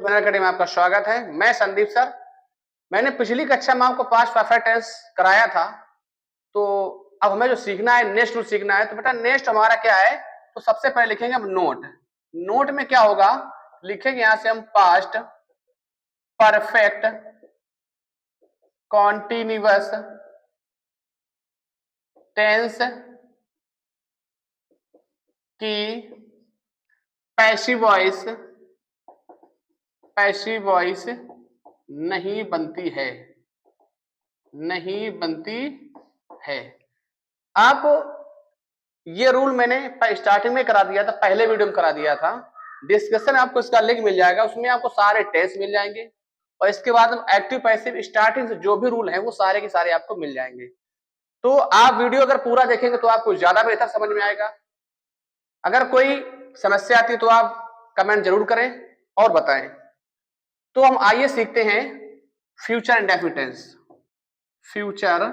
Spoken academy में आपका स्वागत है। मैं संदीप सर। मैंने पिछली कक्षा में आपको पास्ट परफेक्ट टेंस कराया था, तो अब हमें जो सीखना है नेक्स्ट रूल सीखना है। तो बेटा नेक्स्ट हमारा क्या है, तो सबसे पहले लिखेंगे हम नोट। नोट में क्या होगा, लिखेंगे यहां से हम पास्ट परफेक्ट कॉन्टिन्यूअस टेंस की पैसिव वॉइस नहीं बनती है, नहीं बनती है। आप ये रूल मैंने स्टार्टिंग में करा दिया था, पहले वीडियो में करा दिया था। डिस्कशन आपको इसका लिंक मिल जाएगा, उसमें आपको सारे टेस्ट मिल जाएंगे और इसके बाद हम एक्टिव पैसिव स्टार्टिंग से जो भी रूल है वो सारे के सारे आपको मिल जाएंगे। तो आप वीडियो अगर पूरा देखेंगे तो आपको ज्यादा बेहतर समझ में आएगा। अगर कोई समस्या आती है तो आप कमेंट जरूर करें और बताएं। तो हम आइए सीखते हैं future indefinite tense. Future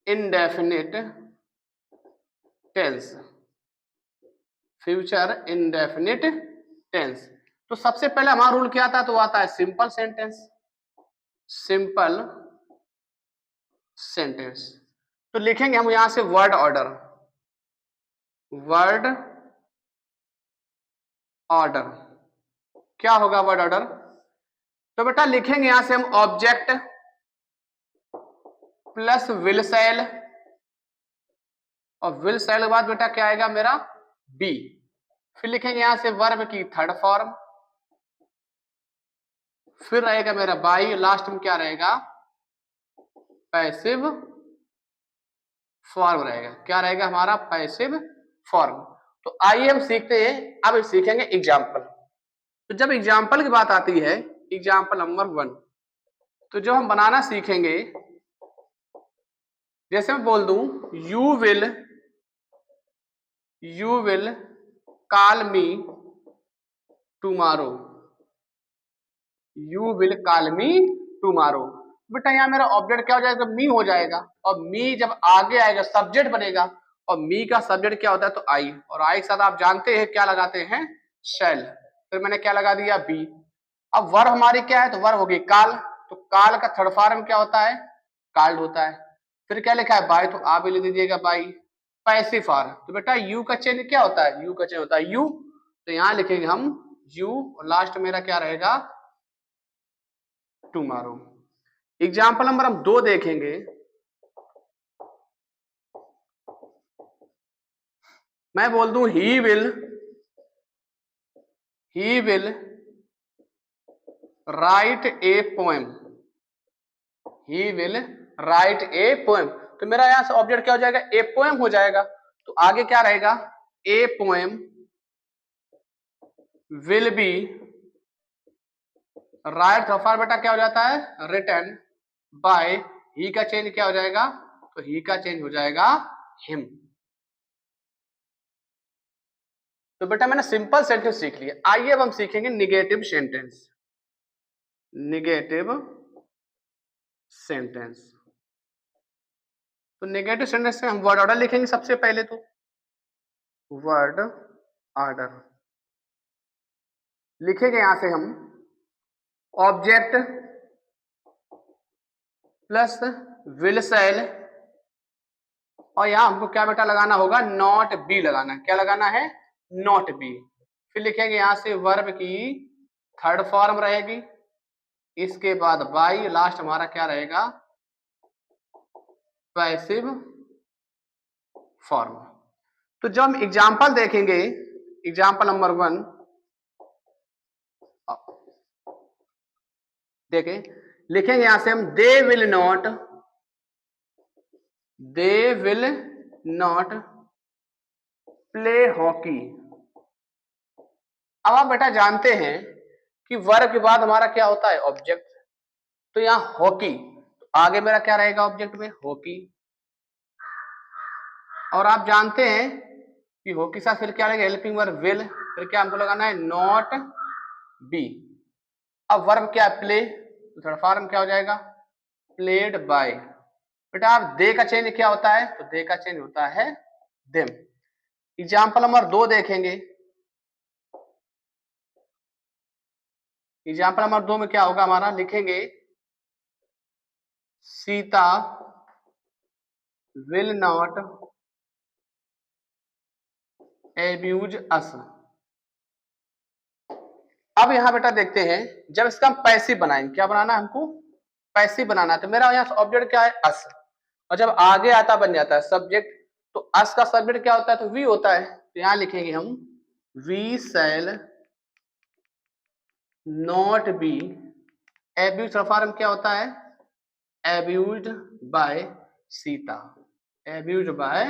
indefinite tense, future indefinite tense. तो सबसे पहले हमारा रूल क्या आता है, तो आता है सिंपल सेंटेंस। सिंपल सेंटेंस तो लिखेंगे हम यहां से वर्ड ऑर्डर, वर्ड ऑर्डर। क्या होगा वर्ड ऑर्डर, तो बेटा लिखेंगे यहां से हम ऑब्जेक्ट प्लस विल सेल, और विल सेल के बाद बेटा क्या आएगा मेरा बी। फिर लिखेंगे यहां से वर्ब की थर्ड फॉर्म, फिर रहेगा मेरा बाई, लास्ट में क्या रहेगा पैसिव फॉर्म रहेगा। क्या रहेगा हमारा पैसिव फॉर्म। तो आइए हम सीखते हैं, अब सीखेंगे एग्जाम्पल। तो जब एग्जाम्पल की बात आती है, एग्जाम्पल नंबर 1, तो जो हम बनाना सीखेंगे, जैसे मैं बोल दूं you will call me tomorrow, you will call me tomorrow. बेटा यहाँ मेरा ऑब्जेक्ट क्या हो जाएगा, मी हो जाएगा, और मी जब आगे आएगा सब्जेक्ट बनेगा, और मी का सब्जेक्ट क्या होता है तो आई, और आई के साथ आप जानते हैं क्या लगाते हैं शैल। फिर मैंने क्या लगा दिया बी। अब वर्ब हमारी क्या है, तो वर्ब होगी काल, तो काल का थर्ड फॉर्म क्या होता है काल्ड होता है। फिर क्या लिखा है बाय, तो आप भी लिख दीजिएगा बाई। पैसिव फॉर्म, तो बेटा यू का चेंज क्या होता है, यू का चेंज होता है यू, तो यहां लिखेंगे हम यू, और लास्ट मेरा क्या रहेगा टुमारो। एग्जाम्पल नंबर हम 2 देखेंगे। मैं बोल दूं he will write a poem, he will write a poem. तो मेरा यहां से ऑब्जेक्ट क्या हो जाएगा ए पोएम हो जाएगा, तो आगे क्या रहेगा a poem will be right for बेटा क्या हो जाता है रिटन बाय, ही का चेंज क्या हो जाएगा, तो ही का चेंज हो जाएगा हिम। तो बेटा मैंने सिंपल सेंटेंस सीख लिया। आइए अब हम सीखेंगे निगेटिव सेंटेंस। निगेटिव सेंटेंस, तो नेगेटिव सेंटेंस में हम वर्ड ऑर्डर लिखेंगे सबसे पहले। तो वर्ड ऑर्डर लिखेंगे यहां से हम ऑब्जेक्ट प्लस विल सेल, और यहां हमको क्या बेटा लगाना होगा नॉट बी लगाना है। क्या लगाना है नॉट बी। फिर लिखेंगे यहां से वर्ब की थर्ड फॉर्म रहेगी, इसके बाद बाई, लास्ट हमारा क्या रहेगा पैसिव फॉर्म। तो जब हम एग्जाम्पल देखेंगे, एग्जाम्पल नंबर 1 देखें, लिखेंगे यहां से हम they will not play hockey. अब आप बेटा जानते हैं कि वर्ब के बाद हमारा क्या होता है ऑब्जेक्ट, तो यहां हॉकी, तो आगे मेरा क्या रहेगा ऑब्जेक्ट में हॉकी, और आप जानते हैं कि हॉकी साथ फिर क्या रहेगा हेल्पिंग वर्ब विल, फिर क्या हमको लगाना है नॉट बी। अब वर्ब क्या है प्ले, तो थर्ड फॉर्म क्या हो जाएगा प्लेड बाय। बेटा आप दे का चेंज क्या होता है, तो दे का चेंज होता है देम। एग्जाम्पल नंबर 2 देखेंगे। एग्जाम्पल नंबर 2 में क्या होगा हमारा, लिखेंगे सीता विल नॉट एब्यूज अस। अब यहां बेटा देखते हैं, जब इसका हम पैसिव बनाएंगे, क्या बनाना है हमको, पैसिव बनाना है, तो मेरा यहाँ ऑब्जेक्ट क्या है, अस, और जब आगे आता बन जाता है सब्जेक्ट, तो अस का सब्जेक्ट क्या होता है, तो वी होता है। तो यहां लिखेंगे हम we shall not be abuse, form क्या होता है, abused by Sita, abused by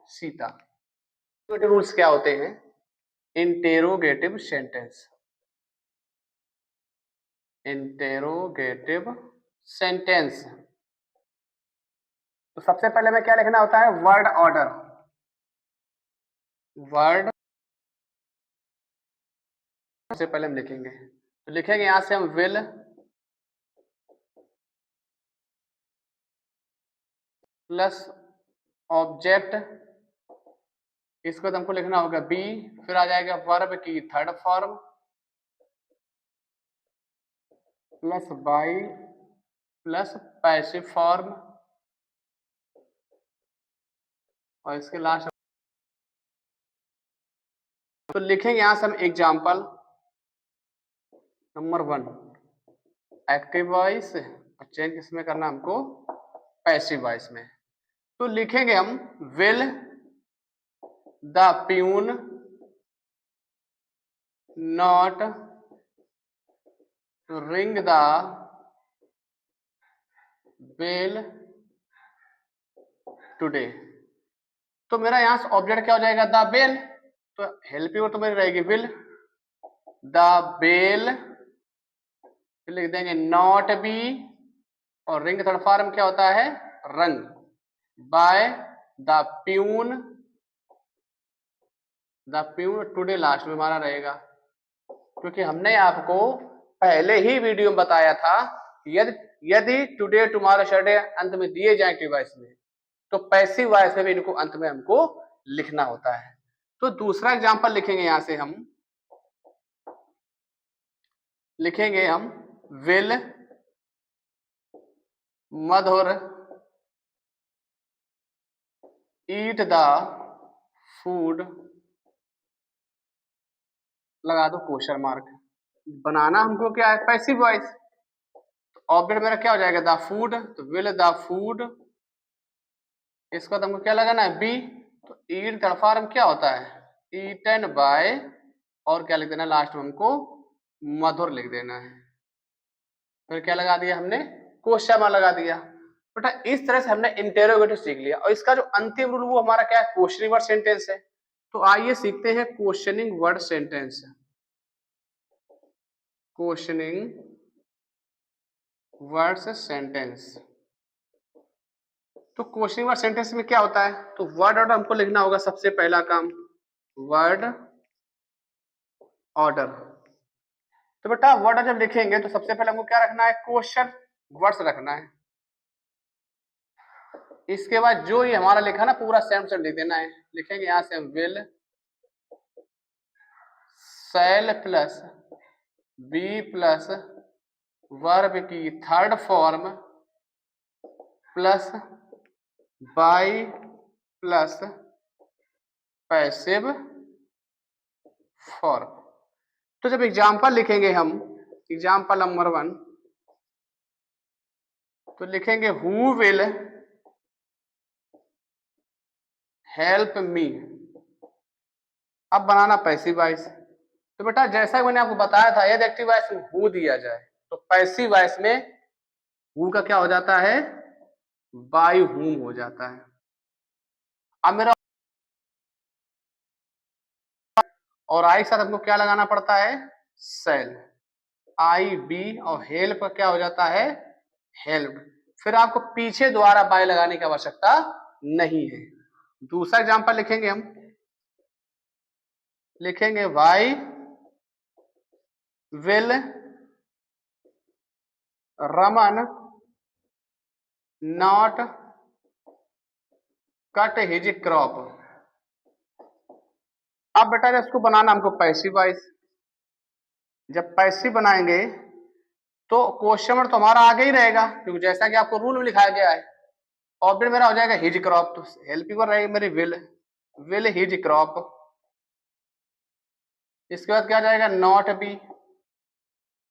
Sita. Rules क्या होते हैं, इंटेरोगेटिव सेंटेंस, इंटेरोगेटिव सेंटेंस। तो सबसे पहले में क्या लिखना होता है, वर्ड ऑर्डर, वर्ड सबसे पहले हम लिखेंगे, तो लिखेंगे यहां से हम विल प्लस ऑब्जेक्ट, इसको तो हमको लिखना होगा बी, फिर आ जाएगा वर्ब की third form plus by plus passive form, और इसके लास्ट तो लिखेंगे यहां से हम एग्जाम्पल नंबर 1 एक्टिव वॉइस, और चेंज किसमें करना हमको, पैसिव वॉइस में। तो लिखेंगे हम will the peon not ring the bell today. तो मेरा यहां से ऑब्जेक्ट क्या हो जाएगा, द बेल, तो हेल्प यू तो मेरी रहेगी विल द बेल, फिर लिख देंगे नॉट बी, और रिंग थर्ड फॉर्म क्या होता है, रंग, by the peon, the peon today last में हमारा रहेगा, क्योंकि हमने आपको पहले ही वीडियो में बताया था, यदि यदि टुडे टुमारो सैटरडे अंत में दिए जाए एक्टिव वॉइस में, तो पैसिव वॉइस में भी इनको अंत में हमको लिखना होता है। तो दूसरा एग्जांपल लिखेंगे, यहां से हम लिखेंगे हम will Madhur eat the food, लगा दो क्वेश्चन मार्क, बनाना हमको क्या है, पैसिव वॉइस, ऑब्जेक्ट मेरा क्या हो जाएगा, द फूड, तो विल द फूड, इसका तो हमको क्या लगाना है, बी, तो ईट का फॉर्म क्या होता है, ईटन बाय, और क्या लिख देना लास्ट में हमको, मधुर लिख देना है, फिर क्या लगा दिया हमने, क्वेश्चन मार्क लगा दिया। बेटा इस तरह से हमने इंटेरोगेटिव सीख लिया, और इसका जो अंतिम रूल वो हमारा क्या है, क्वेश्चनिंग वर्ड सेंटेंस है। तो आइए सीखते हैं questioning word sentence, questioning words sentence. तो क्वेश्चनिंग वर्ड सेंटेंस में क्या होता है, तो वर्ड ऑर्डर हमको लिखना होगा, सबसे पहला काम वर्ड ऑर्डर। तो बेटा वर्ड जब लिखेंगे तो सबसे पहले हमको क्या रखना है, क्वेश्चन वर्ड्स रखना है, इसके बाद जो ये हमारा लिखा ना पूरा सेम सेम लिख देना है। लिखेंगे यहां से हम will shall plus be plus verb की third form plus by plus passive form. तो जब एग्जाम्पल लिखेंगे हम, एग्जाम्पल नंबर 1, तो लिखेंगे हु विल हेल्प मी, अब बनाना पैसिव वॉइस। तो बेटा जैसा मैंने आपको बताया था, यदि एक्टिव वॉइस में हु दिया जाए तो पैसिव वॉइस में हु का क्या हो जाता है, बाय हुम हो जाता है। अब मेरा और आई के साथ हमको क्या लगाना पड़ता है, सेल, आई बी, और हेल्प का क्या हो जाता है, हेल्प, फिर आपको पीछे द्वारा बाय लगाने की आवश्यकता नहीं है। दूसरा एग्जांपल लिखेंगे हम, लिखेंगे why will Raman not cut his crop. अब बेटा इसको बनाना हमको पैसिव वॉइस, जब पैसिव बनाएंगे तो क्वेश्चन वर्ड तो हमारा आगे ही रहेगा, क्योंकि जैसा कि आपको रूल में लिखाया गया है। ऑब्जेक्ट मेरा हो जाएगा हिज क्रॉप, तो हेल्पिंग वर्ब रहेगी मेरी विल हिज क्रॉप। इसके बाद क्या जाएगा, नॉट बी।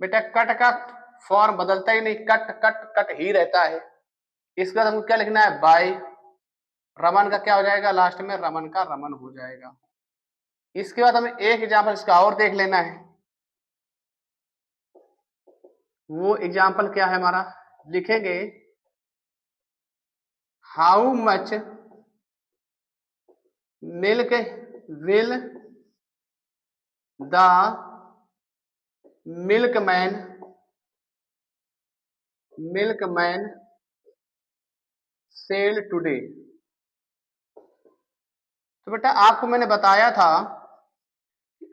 बेटा कट का फॉर्म बदलता ही नहीं, कट कट कट ही रहता है। इसके बाद हमको क्या लिखना है, बाय। रमन का क्या हो जाएगा, लास्ट में रमन का रमन हो जाएगा। इसके बाद हमें एक एग्जाम्पल इसका और देख लेना है। वो एग्जाम्पल क्या है हमारा, लिखेंगे how much milk will the milkman sell today. तो बेटा आपको मैंने बताया था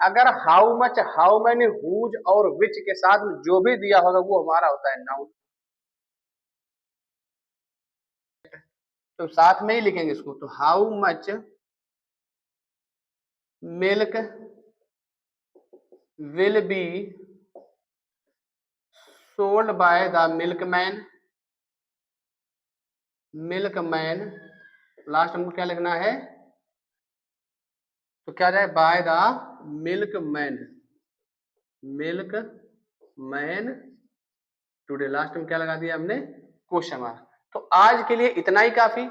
अगर how much, how many, whose और विच के साथ में जो भी दिया होगा वो हमारा होता है नाउन। तो साथ में ही लिखेंगे इसको, तो how much milk will be sold by the milkman. Last हमको क्या लिखना है, तो क्या जाए, by the milk man today. Last में क्या लगा दिया हमने, क्वेश्चन मार्क। तो आज के लिए इतना ही काफी।